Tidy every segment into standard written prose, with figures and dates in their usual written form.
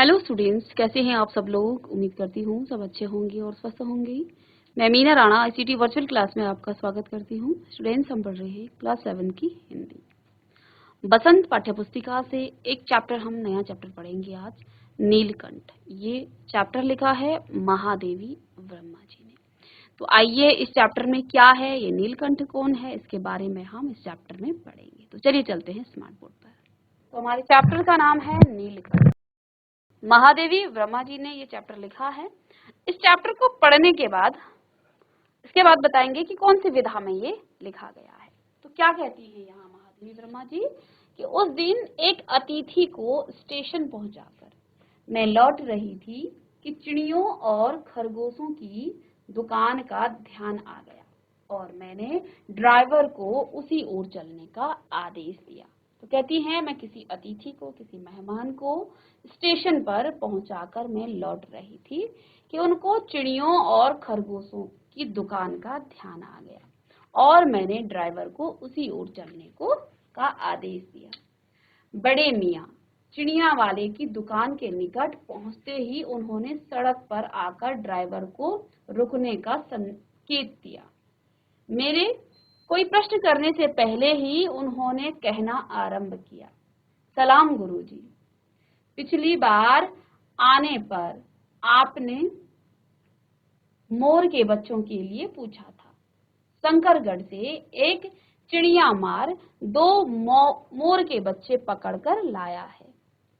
Hello students, कैसे हैं आप सब लोग। उम्मीद करती हूँ सब अच्छे होंगे और स्वस्थ होंगे। मैं Meena Rana ICT virtual class में आपका स्वागत करती हूँ। स्टूडेंट्स, हम पढ़ रहे हैं क्लास 7 की हिंदी। बसंत पाठ्यपुस्तिका से एक चैप्टर, हम नया चैप्टर पढ़ेंगे आज, नीलकंठ। ये चैप्टर लिखा है महादेवी वर्मा जी ने। तो आइए, इस चैप्टर में क्या है, ये नीलकंठ कौन है, इसके बारे में हम इस चैप्टर में पढ़ेंगे। तो चलिए चलते हैं स्मार्ट बोर्ड पर। तो हमारे चैप्टर का नाम है नीलकंठ। महादेवी वर्मा जी ने ये चैप्टर लिखा है। इस चैप्टर को पढ़ने के बाद इसके बाद बताएंगे कि कौन सी विधा में ये लिखा गया है। तो क्या कहती है यहाँ महादेवी वर्मा जी कि उस दिन एक अतिथि को स्टेशन पहुंचाकर मैं लौट रही थी कि चिड़ियों और खरगोशों की दुकान का ध्यान आ गया और मैंने ड्राइवर को उसी ओर चलने का आदेश दिया। तो कहती हैं, मैं किसी अतिथि को, किसी मेहमान को स्टेशन पर पहुंचाकर मैं लौट रही थी कि उनको चिड़ियों और खरगोशों की दुकान का ध्यान आ गया और मैंने ड्राइवर को उसी ओर चलने का आदेश दिया। बड़े मियाँ चिड़िया वाले की दुकान के निकट पहुंचते ही उन्होंने सड़क पर आकर ड्राइवर को रुकने का संकेत दिया। मेरे कोई प्रश्न करने से पहले ही उन्होंने कहना आरंभ किया, सलाम गुरुजी। पिछली बार आने पर आपने मोर के बच्चों के लिए पूछा था। शंकरगढ़ से एक चिड़िया मार 2 मोर के बच्चे पकड़कर लाया है।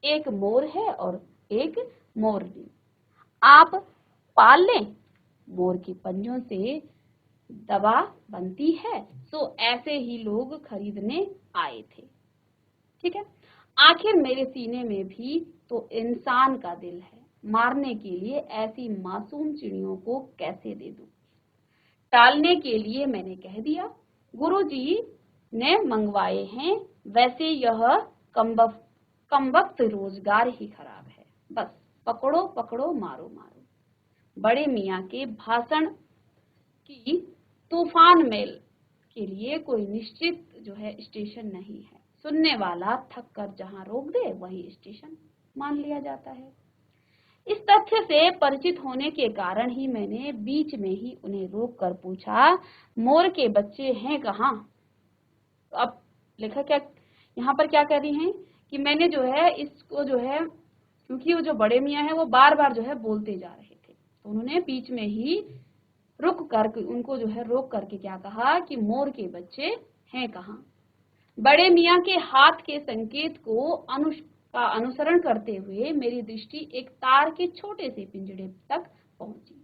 एक मोर है और एक मोरनी। आप पाल लें। मोर के पंजों से दवा बनती है, तो ऐसे ही लोग खरीदने आए थे। ठीक है। आखिर मेरे सीने में भी तो इंसान का दिल है, मारने के लिए ऐसी मासूम चिड़ियों को कैसे दे दूं। टालने के लिए मैंने कह दिया, गुरुजी ने मंगवाए हैं। वैसे यह कमबख्त रोजगार ही खराब है। बस पकड़ो पकड़ो, मारो मारो। बड़े मियाँ के भाषण की तूफान मेल के लिए कोई निश्चित स्टेशन नहीं है। सुनने वाला थक कर जहाँ रोक दे वही स्टेशन मान लिया जाता है। इस तथ्य से परिचित होने के कारण ही मैंने बीच में ही उन्हें रोक कर पूछा, मोर के बच्चे हैं कहाँ। तो अब लेखक यहाँ पर क्या कह रही हैं कि मैंने इसको क्योंकि वो जो बड़े मियाँ है वो बार बार बोलते जा रहे थे, तो उन्होंने बीच में ही रुक कर उनको रोक करके क्या कहा कि मोर के बच्चे हैं कहाँ। बड़े मियाँ के हाथ के संकेत का अनुसरण करते हुए मेरी दृष्टि एक तार के छोटे से पिंजड़े तक पहुंची,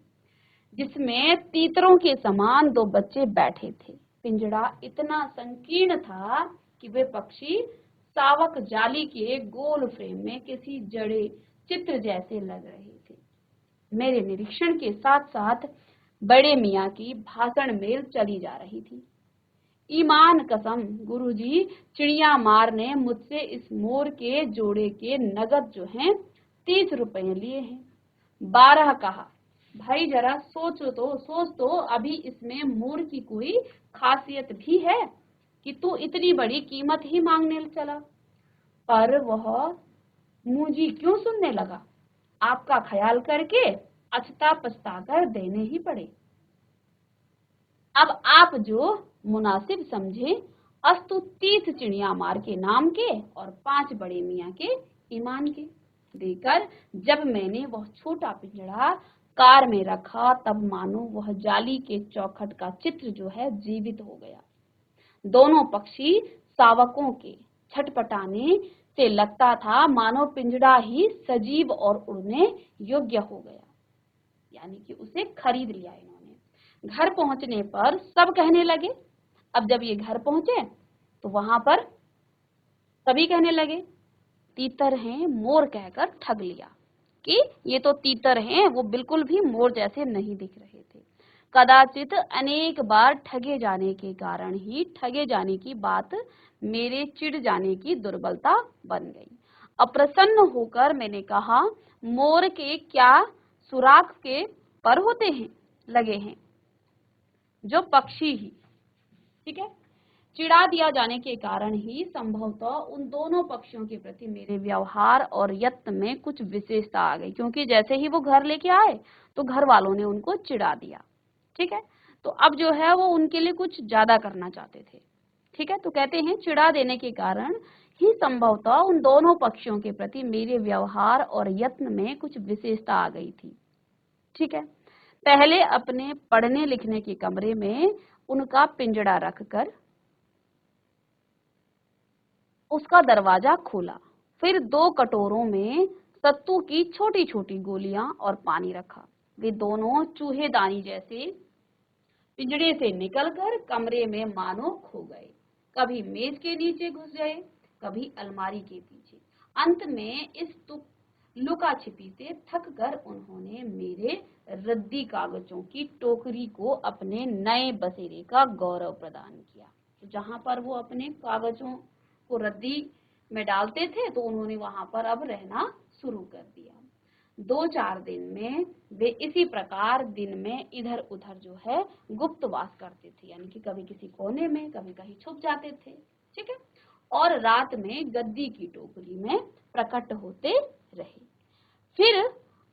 जिसमें तीतरों के समान 2 बच्चे बैठे थे। पिंजड़ा इतना संकीर्ण था कि वे पक्षी सावक जाली के गोल फ्रेम में किसी जड़े चित्र जैसे लग रहे थे। मेरे निरीक्षण के साथ साथ बड़े मियाँ की भाषण मेल चली जा रही थी। ईमान कसम गुरुजी, चिड़िया मार ने मुझसे इस मोर के जोड़े के नगद 30 रुपए लिए हैं। 12 कहा। भाई जरा सोच तो अभी इसमें मोर की कोई खासियत भी है कि तू इतनी बड़ी कीमत ही मांगने चला। पर वह मुझी क्यों सुनने लगा। आपका ख्याल करके अछता पछता कर देने ही पड़े। अब आप जो मुनासिब समझे, अस्तु 30 चिड़िया मार के नाम के और 5 बड़े मियाँ के ईमान के देकर जब मैंने वह छोटा पिंजड़ा कार में रखा, तब मानो वह जाली के चौखट का चित्र जीवित हो गया। दोनों पक्षी सावकों के छटपटाने से लगता था मानो पिंजड़ा ही सजीव और उड़ने योग्य हो गया, यानी कि उसे खरीद लिया इन्होंने। घर पहुंचने पर सब कहने लगे, अब जब ये घर पहुंचे तो वहां पर सभी कहने लगे, तीतर हैं, मोर कहकर ठग लिया कि ये तो तीतर हैं, वो बिल्कुल भी मोर जैसे नहीं दिख रहे थे। कदाचित अनेक बार ठगे जाने के कारण ही ठगे जाने की बात मेरे चिढ़ जाने की दुर्बलता बन गई। अप्रसन्न होकर मैंने कहा, मोर के क्या सुराख के पर होते हैं लगे हैं जो पक्षी ही। ठीक है। चिढ़ा दिया जाने के कारण ही संभवतः उन दोनों पक्षियों के प्रति मेरे व्यवहार और यत्न में कुछ विशेषता आ गई, क्योंकि जैसे ही वो घर लेके आए तो घर वालों ने उनको चिढ़ा दिया। ठीक है, तो अब जो है वो उनके लिए कुछ ज्यादा करना चाहते थे। ठीक है, तो कहते हैं चिढ़ा देने के कारण ही संभवतः उन दोनों पक्षियों के प्रति मेरे व्यवहार और यत्न में कुछ विशेषता आ गई थी। ठीक है, पहले अपने पढ़ने लिखने के कमरे में उनका पिंजड़ा रखकर उसका दरवाजा खोला, फिर 2 कटोरों में सत्तू की छोटी छोटी गोलियां और पानी रखा। वे दोनों चूहेदानी जैसे पिंजड़े से निकलकर कमरे में मानो खो गए, कभी मेज के नीचे घुस गए, कभी अलमारी के पीछे। अंत में इस लुका छिपी से थक कर उन्होंने मेरे रद्दी कागजों की टोकरी को अपने नए बसेरे का गौरव प्रदान किया। तो जहां पर वो अपने कागजों को रद्दी में डालते थे तो उन्होंने वहां पर अब रहना शुरू कर दिया। 2-4 दिन में वे इसी प्रकार दिन में इधर उधर जो है गुप्तवास करते थे, यानी कि कभी किसी कोने में, कभी कहीं छुप जाते थे। ठीक है, और रात में गद्दी की टोकरी में प्रकट होते रहे। फिर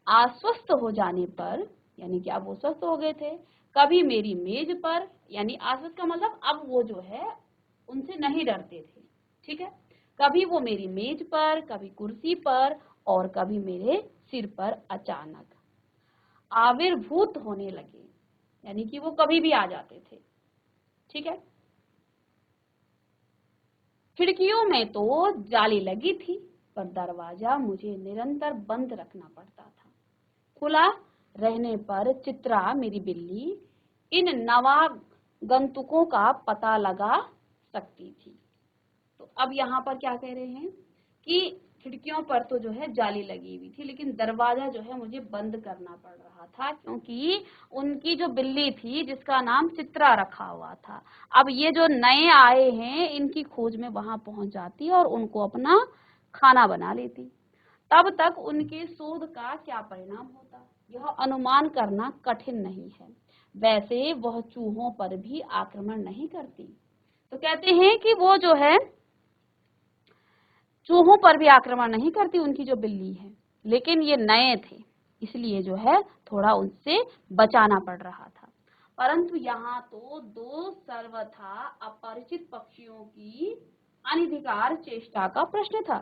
आश्वस्त हो जाने पर, यानी कि अब वो स्वस्थ हो गए थे, कभी मेरी मेज पर, यानी आश्वस्त का मतलब अब वो जो है उनसे नहीं डरते थे। ठीक है, कभी वो मेरी मेज पर, कभी कुर्सी पर और कभी मेरे सिर पर अचानक आविर्भूत होने लगे, यानी कि वो कभी भी आ जाते थे। ठीक है, खिड़कियों में तो जाली लगी थी, पर दरवाजा मुझे निरंतर बंद रखना पड़ता था। खुला रहने पर चित्रा मेरी बिल्ली इन नवागंतुकों का पता लगा सकती थी। तो अब यहाँ पर क्या कह रहे हैं कि खिड़कियों पर तो जो है जाली लगी हुई थी, लेकिन दरवाजा जो है मुझे बंद करना पड़ रहा था, क्योंकि उनकी जो बिल्ली थी जिसका नाम चित्रा रखा हुआ था, अब ये जो नए आए हैं इनकी खोज में वहां पहुंच जाती और उनको अपना खाना बना लेती। तब तक उनके शोध का क्या परिणाम होता, यह अनुमान करना कठिन नहीं है। वैसे वह चूहों पर भी आक्रमण नहीं करती। तो कहते हैं कि वो जो है चूहों पर भी आक्रमण नहीं करती उनकी जो बिल्ली है, लेकिन ये नए थे इसलिए जो है थोड़ा उनसे बचाना पड़ रहा था। परंतु यहाँ तो 2 सर्वथा अपरिचित पक्षियों की अनधिकार चेष्टा का प्रश्न था।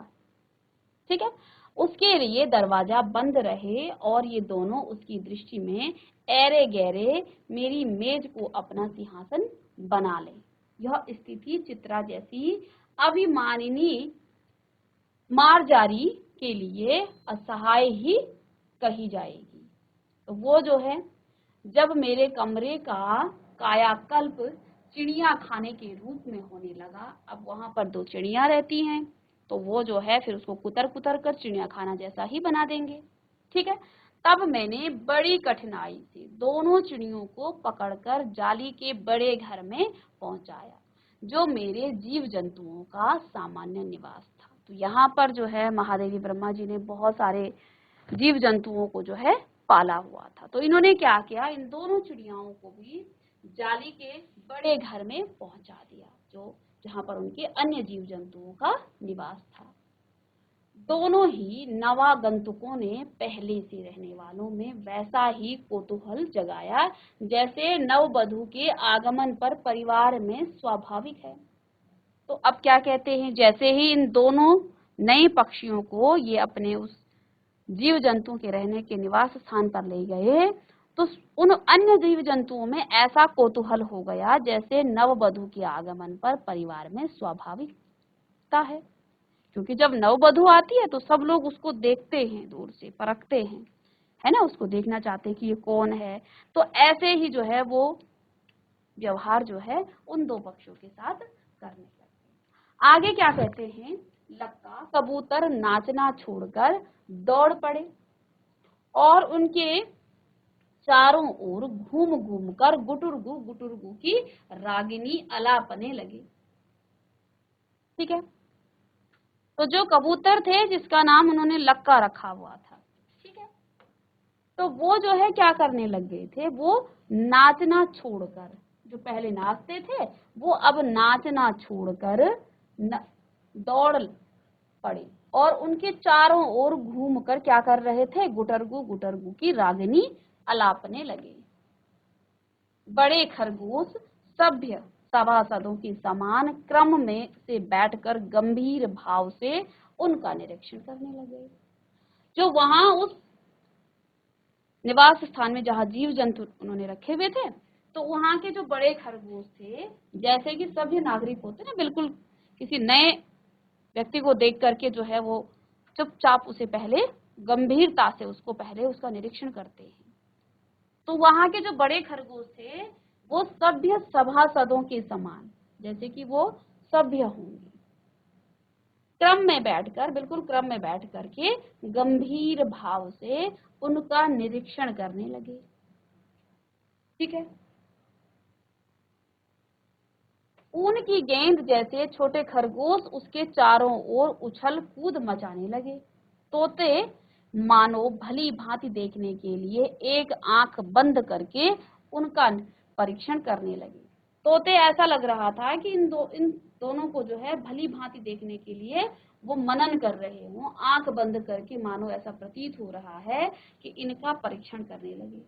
ठीक है, उसके लिए दरवाजा बंद रहे और ये दोनों उसकी दृष्टि में ऐरे गहरे मेरी मेज को अपना सिंहासन बना ले। यह स्थिति चित्रा जैसी अभिमानिनी मारजारी के लिए असहाय ही कही जाएगी। तो वो जो है जब मेरे कमरे का कायाकल्प चिड़िया खाने के रूप में होने लगा, अब वहां पर 2 चिड़िया रहती हैं, तो वो जो है फिर उसको कुतर कुतर कर चिड़िया खाना जैसा ही बना देंगे। ठीक है, तब मैंने बड़ी कठिनाई से दोनों चिड़ियों को पकड़कर जाली के बड़े घर में पहुंचाया, जो मेरे जीव जंतुओं का सामान्य निवास था। तो यहाँ पर जो है महादेवी ब्रह्मा जी ने बहुत सारे जीव जंतुओं को जो है पाला हुआ था। तो इन्होंने क्या किया, इन दोनों चिड़ियाओं को भी जाली के बड़े घर में पहुंचा दिया, जो जहां पर उनके अन्य जीव जंतुओं का निवास था। दोनों ही नवागंतुकों ने पहले से रहने वालों में वैसा ही कौतूहल जगाया जैसे नववधू के आगमन पर परिवार में स्वाभाविक है। तो अब क्या कहते हैं, जैसे ही इन दोनों नए पक्षियों को ये अपने उस जीव जंतुओं के रहने के निवास स्थान पर ले गए, तो उन अन्य जीव जंतुओं में ऐसा कौतूहल हो गया जैसे नववधू के आगमन पर परिवार में स्वाभाविकता है। क्योंकि जब नववधू आती है तो सब लोग उसको देखते हैं, दूर से परखते हैं, है ना, उसको देखना चाहते हैं कि ये कौन है। तो ऐसे ही जो है वो व्यवहार जो है उन 2 पक्षियों के साथ करने लगते। आगे क्या कहते हैं, लक्का कबूतर नाचना छोड़कर दौड़ पड़े और उनके चारों ओर घूम घूम कर गुटुरगु की रागिनी अलापने लगे। ठीक है, तो जो कबूतर थे जिसका नाम उन्होंने लक्का रखा हुआ था, ठीक है, तो वो जो है क्या करने लग गए थे, वो नाचना छोड़कर जो पहले नाचते थे वो अब नाचना छोड़कर दौड़ पड़े और उनके चारों ओर घूमकर क्या कर रहे थे, गुटरगु गुटरगु की रागिनी अलापने लगे। बड़े खरगोश सभ्य सभासदों के समान क्रम में से बैठकर गंभीर भाव से उनका निरीक्षण करने लगे। जो वहां उस निवास स्थान में जहां जीव जंतु उन्होंने रखे हुए थे, तो वहां के जो बड़े खरगोश थे, जैसे कि सभ्य नागरिक होते ना, बिल्कुल किसी नए व्यक्ति को देख करके जो है वो चुपचाप उसे पहले गंभीरता से उसको पहले उसका निरीक्षण करते हैं। तो वहां के जो बड़े खरगोश थे वो सभ्य सभासदों के समान, जैसे कि वो सभ्य होंगे, क्रम में बैठकर, बिल्कुल क्रम में बैठ करके गंभीर भाव से उनका निरीक्षण करने लगे। ठीक है। ऊन की गेंद जैसे छोटे खरगोश उसके चारों ओर उछल कूद मचाने लगे। तोते मानो भली भांति देखने के लिए एक आंख बंद करके उनका परीक्षण करने लगे। तोते ऐसा लग रहा था कि इन दोनों को जो है भली भांति देखने के लिए वो मनन कर रहे हों, आंख बंद करके, मानो ऐसा प्रतीत हो रहा है कि इनका परीक्षण करने लगे।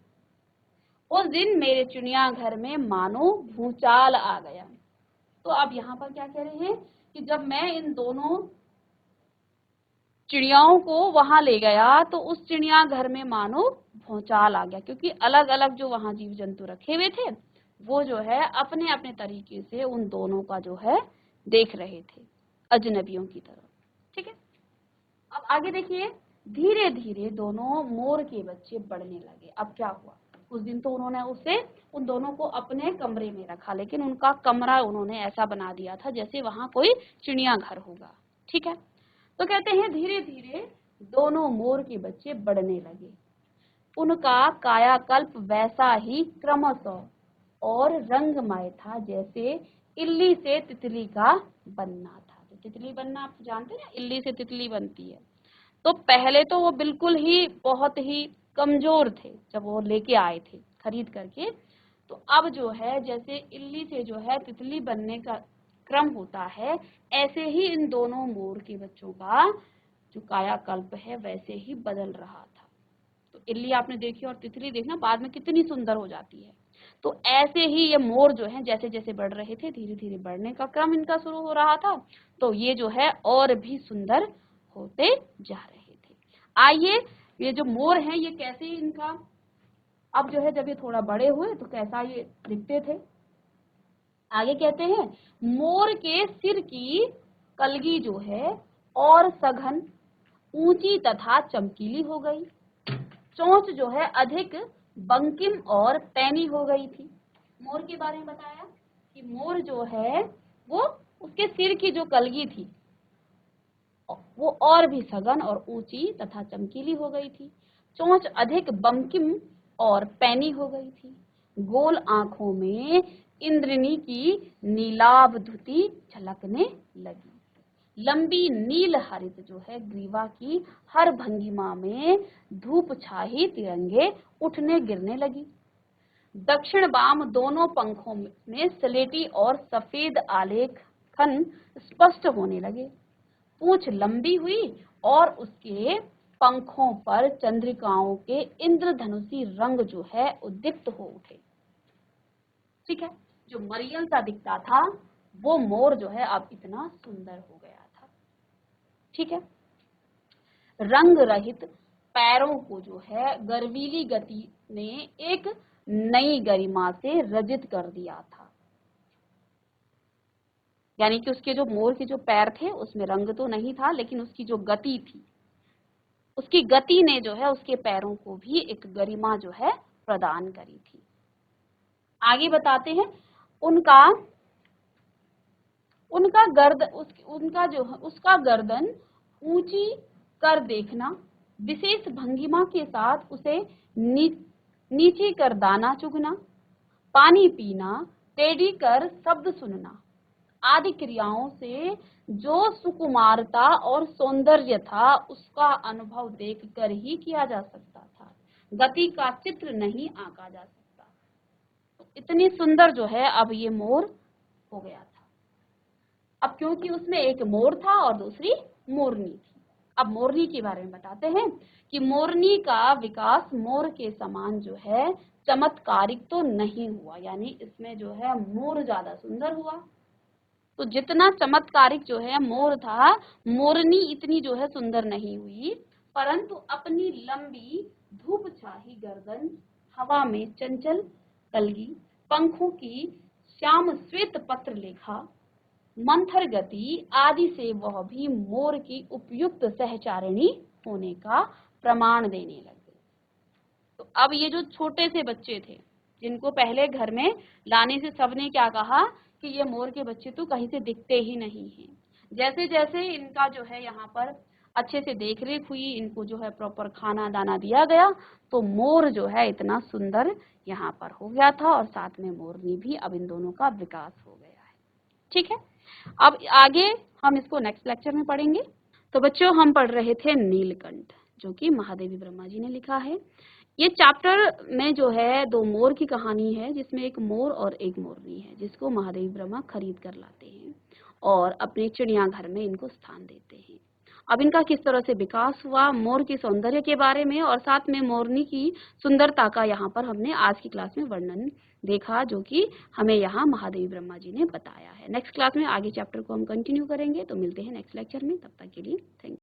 उस दिन मेरे चिड़ियाघर में मानो भूचाल आ गया। तो अब यहाँ पर क्या कह रहे हैं कि जब मैं इन दोनों चिड़ियाओं को वहां ले गया तो उस चिड़ियाघर में मानो भूचाल आ गया, क्योंकि अलग अलग जो वहां जीव जंतु रखे हुए थे वो जो है अपने अपने तरीके से उन दोनों का जो है देख रहे थे, अजनबियों की तरह। ठीक है। अब आगे देखिए, धीरे धीरे दोनों मोर के बच्चे बढ़ने लगे। अब क्या हुआ, उस दिन तो उन्होंने उन दोनों को अपने कमरे में रखा, लेकिन उनका कमरा उन्होंने ऐसा बना दिया था जैसे वहां कोई चिड़ियाघर होगा। ठीक है। तो कहते हैं धीरे धीरे दोनों मोर के बच्चे बढ़ने लगे। उनका कायाकल्प वैसा ही क्रमशः और रंगमय था जैसे इल्ली से तितली का बनना था। तो तितली बनना आप जानते हैं ना, इल्ली से तितली बनती है। तो पहले तो वो बिल्कुल ही बहुत ही कमजोर थे जब वो लेके आए थे खरीद करके। तो अब जो है जैसे इल्ली से जो है तितली बनने का क्रम होता है, ऐसे ही इन दोनों मोर के बच्चों का जो कायाकल्प है वैसे ही बदल रहा था। तो इल्ली आपने देखी और तितली देखना बाद में कितनी सुंदर हो जाती है। तो ऐसे ही ये मोर जो है जैसे जैसे बढ़ रहे थे, धीरे धीरे बढ़ने का क्रम इनका शुरू हो रहा था, तो ये जो है और भी सुंदर होते जा रहे थे। आइए, ये जो मोर हैं ये कैसे इनका अब जो है जब ये थोड़ा बड़े हुए तो कैसा ये दिखते थे। आगे कहते हैं, मोर के सिर की कलगी जो है और सघन, ऊंची तथा चमकीली हो गई। चोंच जो है अधिक बंकिम और पैनी हो गई थी। मोर के बारे में बताया कि मोर जो है वो उसके सिर की जो कलगी थी वो और भी सघन और ऊंची तथा चमकीली हो गई थी। चोंच अधिक बंकिम और पैनी हो गई थी। गोल आंखों में इंद्रनी की नीलाभ धुती झलकने लगी। लंबी नील हरित जो है ग्रीवा की हर भंगिमा में धूप छाही तिरंगे उठने गिरने लगी। दक्षिण वाम दोनों पंखों में स्लेटी और सफेद आलेखन स्पष्ट होने लगे। पूंछ लंबी हुई और उसके पंखों पर चंद्रिकाओं के इंद्रधनुषी रंग जो है उद्दीप्त हो उठे। ठीक है। जो मरियल सा दिखता था वो मोर जो है अब इतना सुंदर हो गया था। ठीक है। रंग रहित पैरों को जो है गर्वीली गति ने एक नई गरिमा से रजित कर दिया था। यानी कि उसके जो मोर के जो पैर थे उसमें रंग तो नहीं था, लेकिन उसकी जो गति थी, उसकी गति ने जो है उसके पैरों को भी एक गरिमा जो है प्रदान करी थी। आगे बताते हैं, उसका गर्दन ऊंची कर देखना, विशेष भंगिमा के साथ उसे नीचे कर दाना चुगना, पानी पीना, टेढ़ी कर शब्द सुनना आदि क्रियाओं से जो सुकुमारता और सौंदर्य था उसका अनुभव देखकर ही किया जा सकता था। गति का चित्र नहीं आंका जा सकता। तो इतनी सुंदर जो है अब ये मोर हो गया था। अब क्योंकि उसमें एक मोर था और दूसरी मोरनी थी। अब मोरनी के बारे में बताते हैं कि मोरनी का विकास मोर के समान जो है चमत्कारिक तो नहीं हुआ, यानी इसमें जो है मोर ज्यादा सुंदर हुआ। तो जितना चमत्कारिक जो है मोर था, मोरनी इतनी जो है सुंदर नहीं हुई, परंतु अपनी लंबी धूप छाही गर्दन, हवा में चंचल कलगी, पंखों की श्याम श्वेत पत्र लेखा, मंथर गति आदि से वह भी मोर की उपयुक्त सहचारिणी होने का प्रमाण देने लग गई। तो अब ये जो छोटे से बच्चे थे, जिनको पहले घर में लाने से सबने क्या कहा कि ये मोर के बच्चे तो कहीं से दिखते ही नहीं हैं, जैसे जैसे इनका जो है यहाँ पर अच्छे से देख रेख हुई, इनको जो है प्रॉपर खाना दाना दिया गया, तो मोर जो है इतना सुंदर यहाँ पर हो गया था और साथ में मोरनी भी। अब इन दोनों का विकास हो गया है। ठीक है, अब आगे हम इसको नेक्स्ट लेक्चर में पढ़ेंगे। तो बच्चों हम पढ़ रहे थे नीलकंठ, जो कि महादेवी ब्रह्मा जी ने लिखा है। ये चैप्टर में जो है दो मोर की कहानी है, जिसमें एक मोर और एक मोरनी है, जिसको महादेवी ब्रह्मा खरीद कर लाते हैं और अपने चिड़ियाघर में इनको स्थान देते हैं। अब इनका किस तरह से विकास हुआ, मोर के सौंदर्य के बारे में और साथ में मोरनी की सुंदरता का यहाँ पर हमने आज की क्लास में वर्णन देखा, जो कि हमें यहाँ महादेवी ब्रह्मा जी ने बताया है। नेक्स्ट क्लास में आगे चैप्टर को हम कंटिन्यू करेंगे। तो मिलते हैं नेक्स्ट लेक्चर में, तब तक के लिए थैंक यू।